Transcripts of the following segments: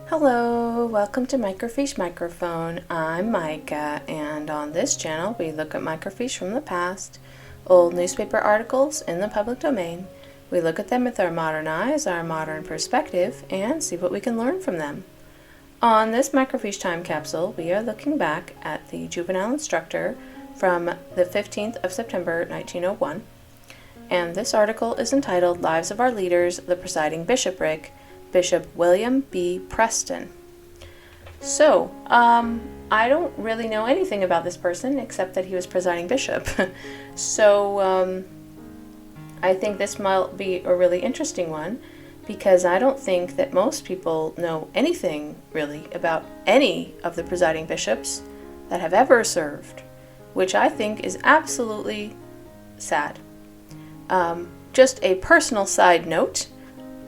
Hello, welcome to Microfiche Microphone. I'm Micah, and on this channel we look at microfiche from the past, old newspaper articles in the public domain. We look at them with our modern eyes, our modern perspective, and see what we can learn from them. On this microfiche time capsule, we are looking back at the Juvenile Instructor from the 15th of September 1901, and this article is entitled Lives of Our Leaders, the Presiding Bishopric, Bishop William B. Preston. So, I don't really know anything about this person except that he was presiding bishop. So, I think this might be a really interesting one because I don't think that most people know anything really about any of the presiding bishops that have ever served, which I think is absolutely sad. Just a personal side note,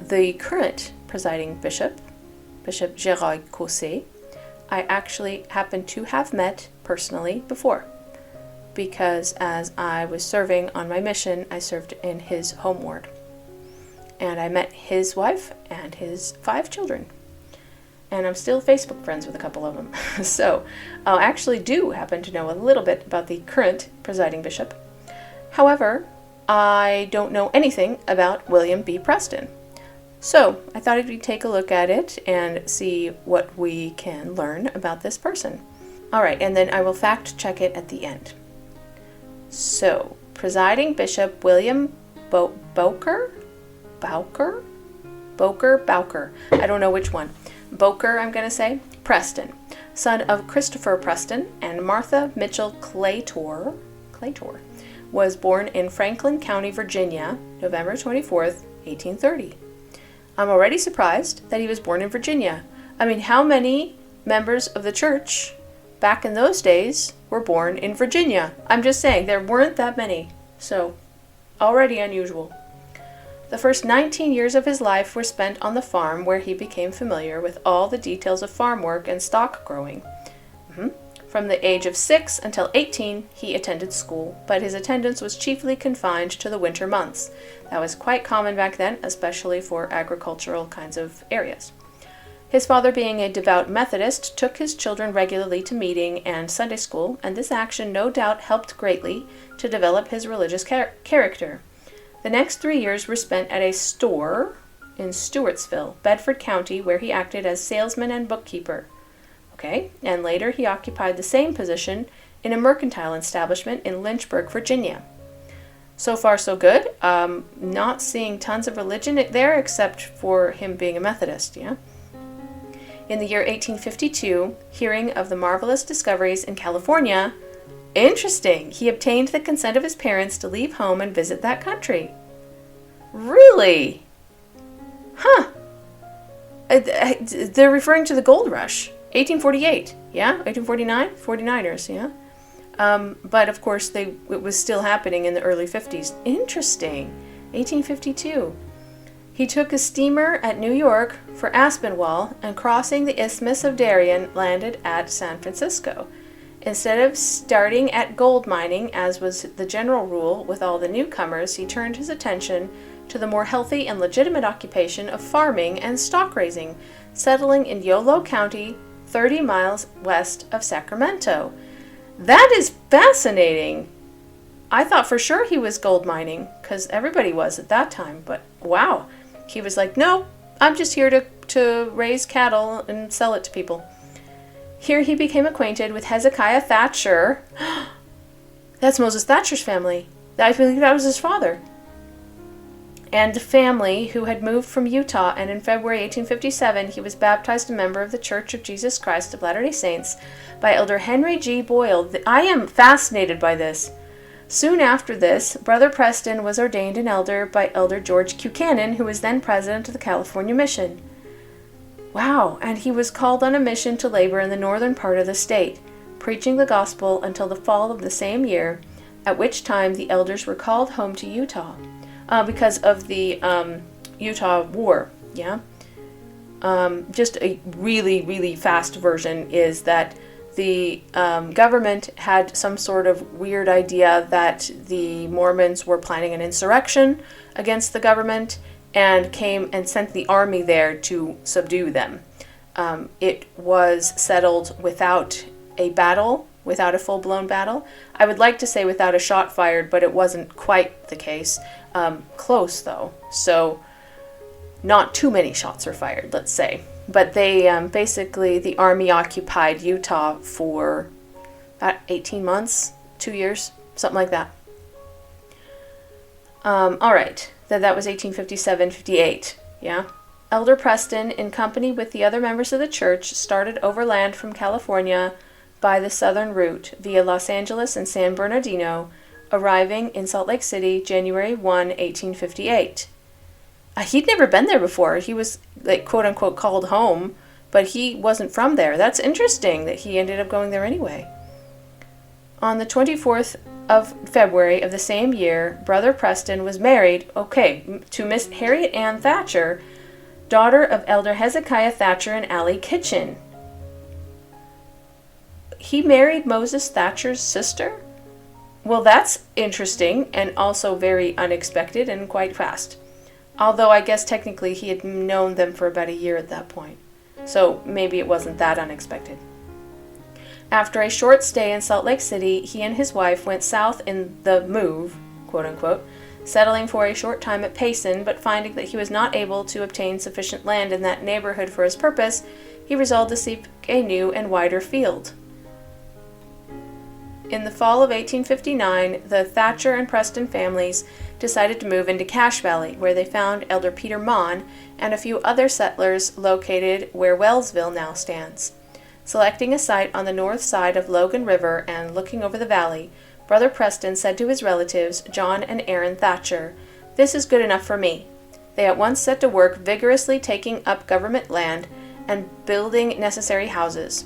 the current presiding bishop, Bishop Gérard Cossé, I actually happen to have met personally before, because as I was serving on my mission, I served in his home ward, and I met his wife and his 5 children, and I'm still Facebook friends with a couple of them. So I actually do happen to know a little bit about the current presiding bishop. However, I don't know anything about William B. Preston. So I thought we'd take a look at it and see what we can learn about this person. All right, and then I will fact check it at the end. So, presiding Bishop William Bowker? I don't know which one. Bowker, I'm going to say. Preston, son of Christopher Preston and Martha Mitchell Claytor, was born in Franklin County, Virginia, November 24th, 1830. I'm already surprised that he was born in Virginia. I mean, how many members of the church back in those days were born in Virginia? I'm just saying, there weren't that many. So, already unusual. The first 19 years of his life were spent on the farm, where he became familiar with all the details of farm work and stock growing. From the age of 6 until 18, he attended school, but his attendance was chiefly confined to the winter months. That was quite common back then, especially for agricultural kinds of areas. His father, being a devout Methodist, took his children regularly to meeting and Sunday school, and this action no doubt helped greatly to develop his religious character. The next 3 years were spent at a store in Stewartsville, Bedford County, where he acted as salesman and bookkeeper. Okay, and later he occupied the same position in a mercantile establishment in Lynchburg, Virginia. So far, so good. Not seeing tons of religion there, except for him being a Methodist, yeah? In the year 1852, hearing of the marvelous discoveries in California, interesting, he obtained the consent of his parents to leave home and visit that country. Really? Huh. They're referring to the gold rush. 1848, yeah? 1849? 49ers, yeah? But of course, it was still happening in the early 50s. Interesting. 1852. He took a steamer at New York for Aspinwall and crossing the Isthmus of Darien landed at San Francisco. Instead of starting at gold mining, as was the general rule with all the newcomers, he turned his attention to the more healthy and legitimate occupation of farming and stock raising, settling in Yolo County, 30 miles west of Sacramento. That is fascinating. I thought for sure he was gold mining, because everybody was at that time, but wow. He was like, no, I'm just here to raise cattle and sell it to people. Here he became acquainted with Hezekiah Thatcher. That's Moses Thatcher's family. I believe that was his father. And the family who had moved from Utah, and in February 1857 he was baptized a member of the Church of Jesus Christ of Latter-day Saints by Elder Henry G. Boyle. I am fascinated by this. Soon after this, Brother Preston was ordained an elder by Elder George Buchanan, who was then president of the California Mission. Wow, and he was called on a mission to labor in the northern part of the state, preaching the gospel until the fall of the same year, at which time the elders were called home to Utah. Because of the Utah War, yeah? Just a really, really fast version is that the government had some sort of weird idea that the Mormons were planning an insurrection against the government, and came and sent the army there to subdue them. it was settled without a battle, without a full-blown battle. I would like to say without a shot fired, but it wasn't quite the case. Close, though. So not too many shots were fired, let's say. But they basically, the Army occupied Utah for about 18 months, 2 years, something like that. All right, that was 1857-58, yeah? Elder Preston, in company with the other members of the church, started overland from California by the southern route via Los Angeles and San Bernardino, arriving in Salt Lake City January 1, 1858. He'd never been there before. He was, like, quote-unquote called home, but he wasn't from there. That's interesting that he ended up going there anyway. On the 24th of February of the same year, Brother Preston was married, to Miss Harriet Ann Thatcher, daughter of Elder Hezekiah Thatcher and Allie Kitchen. He married Moses Thatcher's sister? Well, that's interesting and also very unexpected and quite fast. Although I guess technically he had known them for about a year at that point. So maybe it wasn't that unexpected. After a short stay in Salt Lake City, he and his wife went south in the move, quote-unquote, settling for a short time at Payson, but finding that he was not able to obtain sufficient land in that neighborhood for his purpose, he resolved to seek a new and wider field. In the fall of 1859, the Thatcher and Preston families decided to move into Cache Valley, where they found Elder Peter Mon and a few other settlers located where Wellsville now stands. Selecting a site on the north side of Logan River and looking over the valley, Brother Preston said to his relatives, John and Aaron Thatcher, "This is good enough for me." They at once set to work vigorously taking up government land and building necessary houses.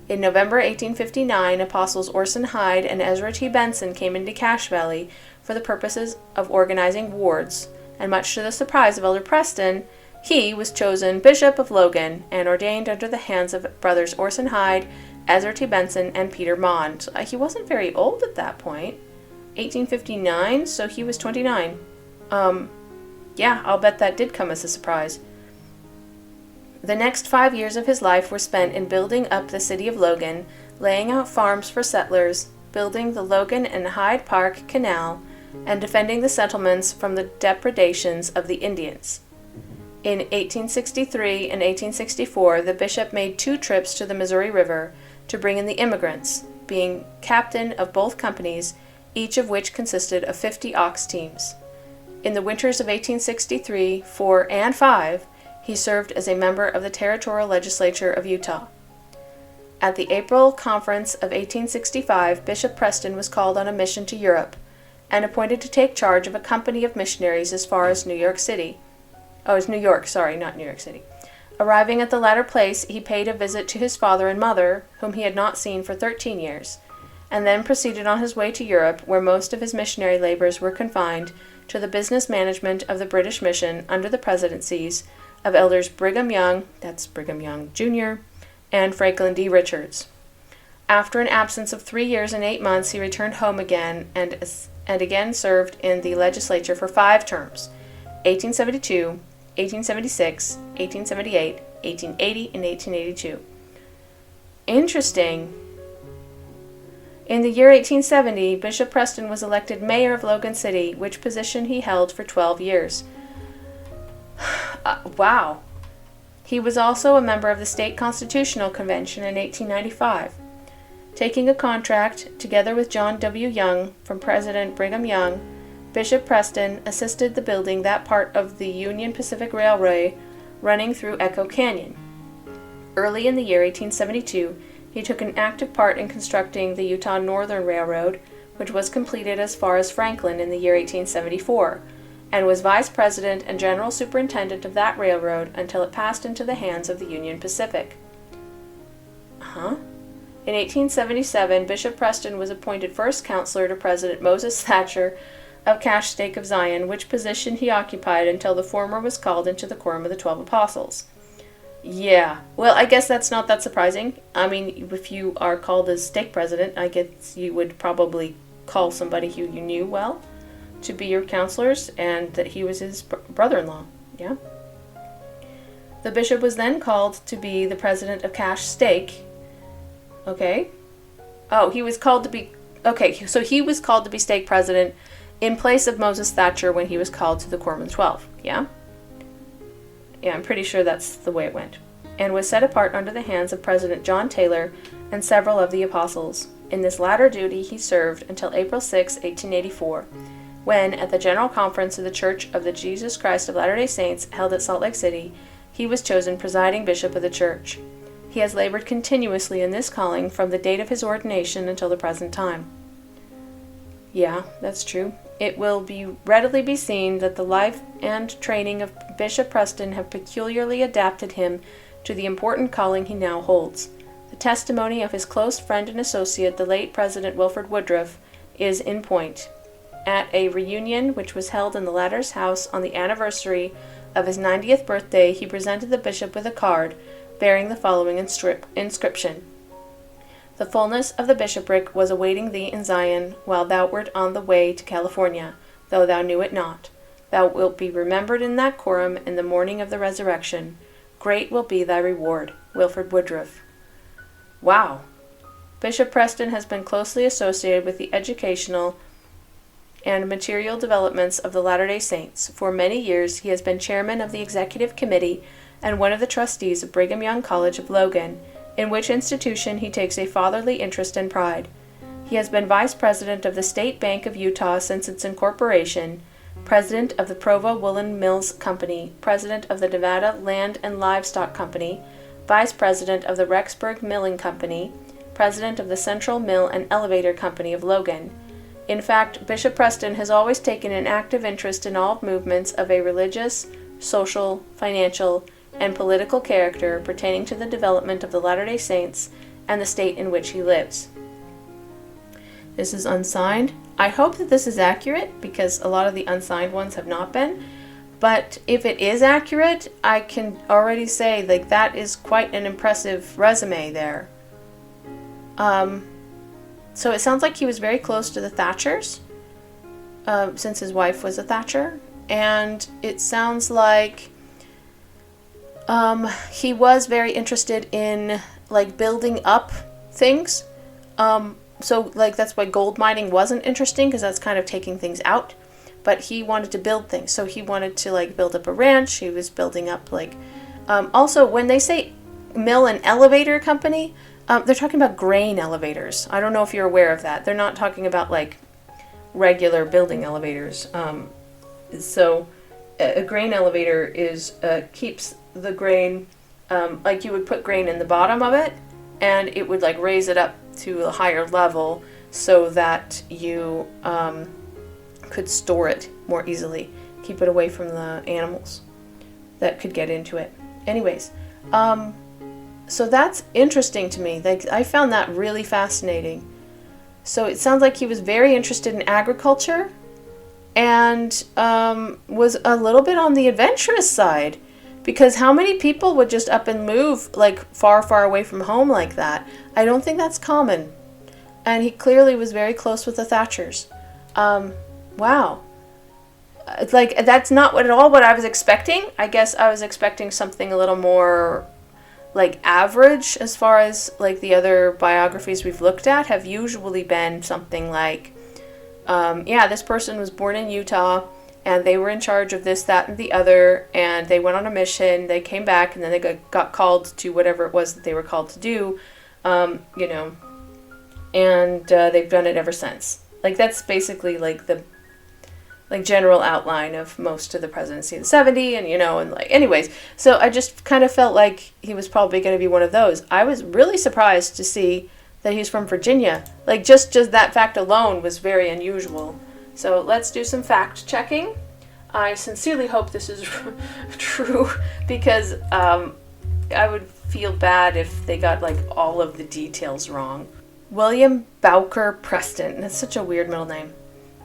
In November 1859, Apostles Orson Hyde and Ezra T. Benson came into Cache Valley for the purposes of organizing wards, and much to the surprise of Elder Preston, he was chosen Bishop of Logan and ordained under the hands of brothers Orson Hyde, Ezra T. Benson, and Peter Mon. So, he wasn't very old at that point. 1859, so he was 29. Yeah, I'll bet that did come as a surprise. The next 5 years of his life were spent in building up the city of Logan, laying out farms for settlers, building the Logan and Hyde Park Canal, and defending the settlements from the depredations of the Indians. In 1863 and 1864, the bishop made 2 trips to the Missouri River to bring in the immigrants, being captain of both companies, each of which consisted of 50 ox teams. In the winters of 1863, 4, and 5, he served as a member of the territorial legislature of Utah. At the April conference of 1865, Bishop Preston was called on a mission to Europe and appointed to take charge of a company of missionaries as far as New York City. Oh, it's New York, sorry, not New York City. Arriving at the latter place, he paid a visit to his father and mother, whom he had not seen for 13 years, and then proceeded on his way to Europe, where most of his missionary labors were confined to the business management of the British mission under the presidencies of Elders Brigham Young, that's Brigham Young Jr., and Franklin D. Richards. After an absence of 3 years and 8 months, he returned home again and again served in the legislature for 5 terms, 1872, 1876, 1878, 1880, and 1882. Interesting. In the year 1870, Bishop Preston was elected mayor of Logan City, which position he held for 12 years. Wow. He was also a member of the State Constitutional Convention in 1895. Taking a contract, together with John W. Young, from President Brigham Young, Bishop Preston assisted the building that part of the Union Pacific Railway running through Echo Canyon. Early in the year 1872, he took an active part in constructing the Utah Northern Railroad, which was completed as far as Franklin in the year 1874, and was vice president and general superintendent of that railroad until it passed into the hands of the Union Pacific. In 1877, Bishop Preston was appointed first counselor to President Moses Thatcher of Cache Stake of Zion, which position he occupied until the former was called into the Quorum of the 12 Apostles. Yeah, well, I guess that's not that surprising. I mean, if you are called as stake president, I guess you would probably call somebody who you knew well to be your counselors, and that he was his brother-in-law. Yeah. The bishop was then called to be the president of Cache Stake. Okay. Oh, he was called to be... Okay, so he was called to be stake president in place of Moses Thatcher when he was called to the Quorum of 12. Yeah? Yeah, I'm pretty sure that's the way it went. And was set apart under the hands of President John Taylor and several of the apostles. In this latter duty he served until April 6, 1884, when, at the General Conference of the Church of the Jesus Christ of Latter-day Saints held at Salt Lake City, he was chosen presiding bishop of the church. He has labored continuously in this calling from the date of his ordination until the present time. Yeah, that's true. It will readily be seen that the life and training of Bishop Preston have peculiarly adapted him to the important calling he now holds. The testimony of his close friend and associate, the late President Wilford Woodruff, is in point. At a reunion which was held in the latter's house on the anniversary of his 90th birthday, he presented the bishop with a card bearing the following inscription: "The fullness of the bishopric was awaiting thee in Zion, while thou wert on the way to California, though thou knew it not. Thou wilt be remembered in that quorum in the morning of the resurrection. Great will be thy reward. Wilford Woodruff." Wow. Bishop Preston has been closely associated with the educational and material developments of the Latter-day Saints. For many years he has been chairman of the executive committee and one of the trustees of Brigham Young College of Logan, in which institution he takes a fatherly interest and pride. He has been vice president of the State Bank of Utah since its incorporation, president of the Provo Woolen Mills Company, president of the Nevada Land and Livestock Company, vice president of the Rexburg Milling Company, president of the Central Mill and Elevator Company of Logan. In fact, Bishop Preston has always taken an active interest in all movements of a religious, social, financial, and political character pertaining to the development of the Latter-day Saints and the state in which he lives. This is unsigned. I hope that this is accurate because a lot of the unsigned ones have not been. But if it is accurate, I can already say that is quite an impressive resume there. So it sounds like he was very close to the Thatchers, since his wife was a Thatcher. And it sounds like he was very interested in building up things. So that's why gold mining wasn't interesting, because that's kind of taking things out. But he wanted to build things. So he wanted to build up a ranch. He was building up also when they say mill and elevator company, they're talking about grain elevators. I don't know if you're aware of that. They're not talking about regular building elevators. So a grain elevator is keeps the grain, you would put grain in the bottom of it, and it would raise it up to a higher level so that you could store it more easily, keep it away from the animals that could get into it. Anyways, so that's interesting to me. I found that really fascinating. So it sounds like he was very interested in agriculture and was a little bit on the adventurous side, because how many people would just up and move far, far away from home like that? I don't think that's common. And he clearly was very close with the Thatchers. Wow. That's not at all what I was expecting. I guess I was expecting something a little more average, as far as the other biographies we've looked at have usually been something this person was born in Utah and they were in charge of this, that, and the other, and they went on a mission, they came back, and then they got called to whatever it was that they were called to do, and they've done it ever since. That's basically the general outline of most of the presidency of the 70, and anyways, so I just kind of felt like he was probably going to be one of those. I was really surprised to see that he's from Virginia. Just that fact alone was very unusual. So let's do some fact checking. I sincerely hope this is true, because I would feel bad if they got all of the details wrong. William Bowker Preston. That's such a weird middle name.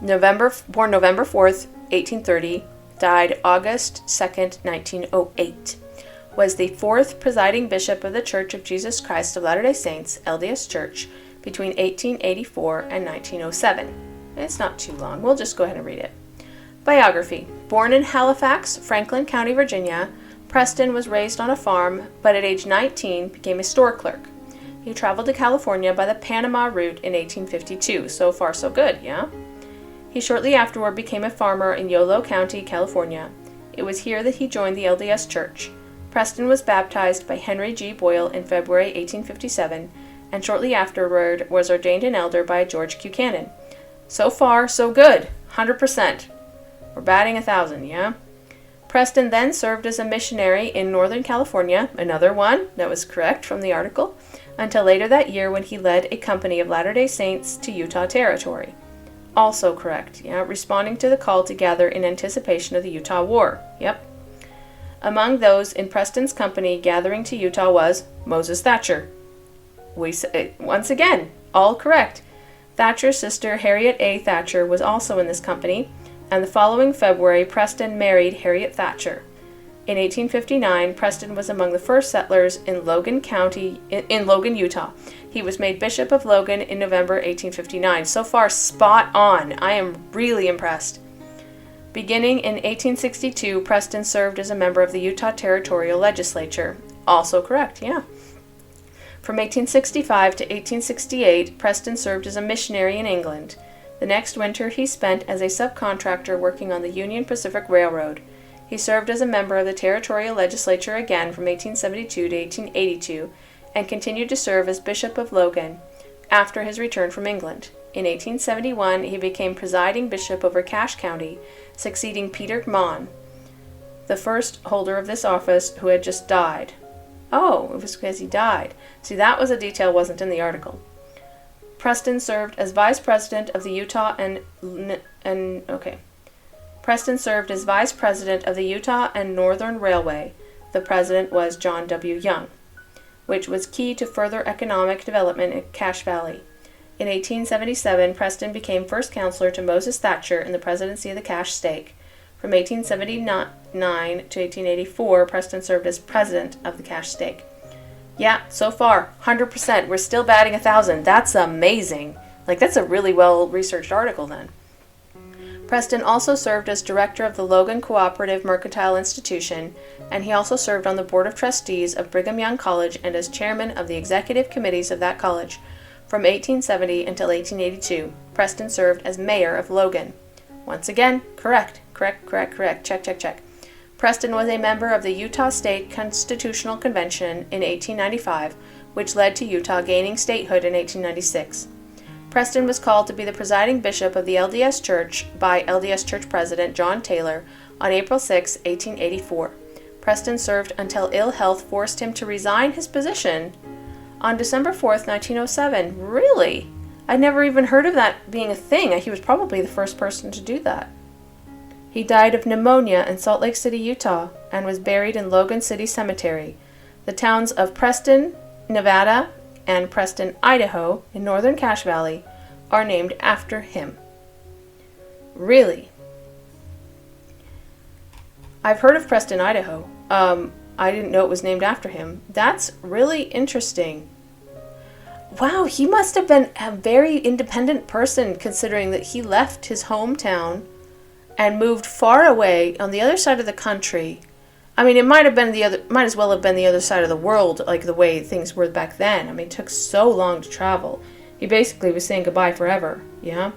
Born November 4th, 1830, died August 2nd, 1908. Was the fourth presiding bishop of the Church of Jesus Christ of Latter-day Saints, LDS Church, between 1884 and 1907. It's not too long. We'll just go ahead and read it. Biography. Born in Halifax, Franklin County, Virginia, Preston was raised on a farm, but at age 19 became a store clerk. He traveled to California by the Panama route in 1852. So far, so good, yeah? He shortly afterward became a farmer in Yolo County, California. It was here that he joined the LDS Church. Preston was baptized by Henry G. Boyle in February 1857, and shortly afterward was ordained an elder by George Q. Cannon. So far, so good. 100%. We're batting 1,000, yeah? Preston then served as a missionary in Northern California, another one that was correct from the article, until later that year when he led a company of Latter-day Saints to Utah Territory. Also correct, yeah, responding to the call to gather in anticipation of the Utah War. Yep. Among those in Preston's company gathering to Utah was Moses Thatcher. Once again, all correct. Thatcher's sister Harriet A. Thatcher was also in this company, and the following February Preston married Harriet Thatcher. In 1859, Preston was among the first settlers in Logan County, in Logan, Utah. He was made Bishop of Logan in November 1859. So far, spot on. I am really impressed. Beginning in 1862, Preston served as a member of the Utah Territorial Legislature. Also correct, yeah. From 1865 to 1868, Preston served as a missionary in England. The next winter he spent as a subcontractor working on the Union Pacific Railroad. He served as a member of the Territorial Legislature again from 1872 to 1882 and continued to serve as Bishop of Logan after his return from England. In 1871, he became presiding bishop over Cache County, succeeding Peter Mon, the first holder of this office who had just died. Oh, it was because he died. See, that was a detail wasn't in the article. Preston served as vice president of the Utah Preston served as vice president of the Utah and Northern Railway. The president was John W. Young, which was key to further economic development in Cache Valley. In 1877, Preston became first counselor to Moses Thatcher in the presidency of the Cache Stake. From 1879 to 1884, Preston served as president of the Cache Stake. Yeah, so far, 100%. We're still batting 1,000. That's amazing. That's a really well-researched article then. Preston also served as director of the Logan Cooperative Mercantile Institution, and he also served on the board of trustees of Brigham Young College and as chairman of the executive committees of that college. From 1870 until 1882, Preston served as mayor of Logan. Once again, correct. Check. Preston was a member of the Utah State Constitutional Convention in 1895, which led to Utah gaining statehood in 1896. Preston was called to be the presiding bishop of the LDS Church by LDS Church President John Taylor on April 6, 1884. Preston served until ill health forced him to resign his position on December 4th, 1907. Really? I'd never even heard of that being a thing. He was probably the first person to do that. He died of pneumonia in Salt Lake City, Utah, and was buried in Logan City Cemetery. The towns of Preston, Nevada, and Preston, Idaho, in northern Cache Valley, are named after him. Really? I've heard of Preston, Idaho. I didn't know it was named after him. That's really interesting. Wow, he must have been a very independent person considering that he left his hometown and moved far away on the other side of the country. I mean, it might as well have been the other side of the world, like the way things were back then. I mean, it took so long to travel. He basically was saying goodbye forever, yeah?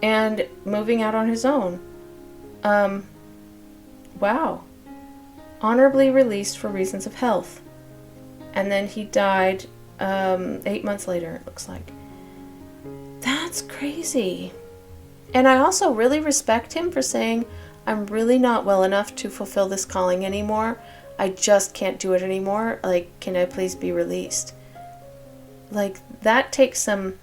And moving out on his own. Wow. Honorably released for reasons of health. And then he died 8 months later, it looks like. That's crazy. And I also really respect him for saying, I'm really not well enough to fulfill this calling anymore. I just can't do it anymore. Can I please be released? That takes some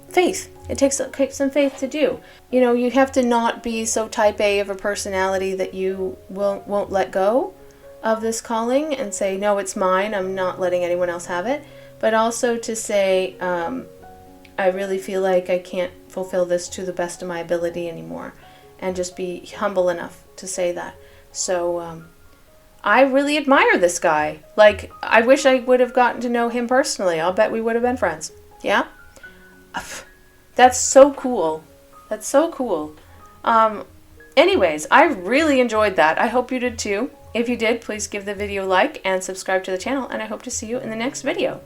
faith. It takes some faith to do. You have to not be so type A of a personality that you won't let go of this calling and say, no, it's mine. I'm not letting anyone else have it. But also to say, I really feel like I can't fulfill this to the best of my ability anymore. And just be humble enough to say that. So, I really admire this guy. I wish I would have gotten to know him personally. I'll bet we would have been friends. Yeah? That's so cool. That's so cool. Anyways, I really enjoyed that. I hope you did too. If you did, please give the video a like and subscribe to the channel, and I hope to see you in the next video.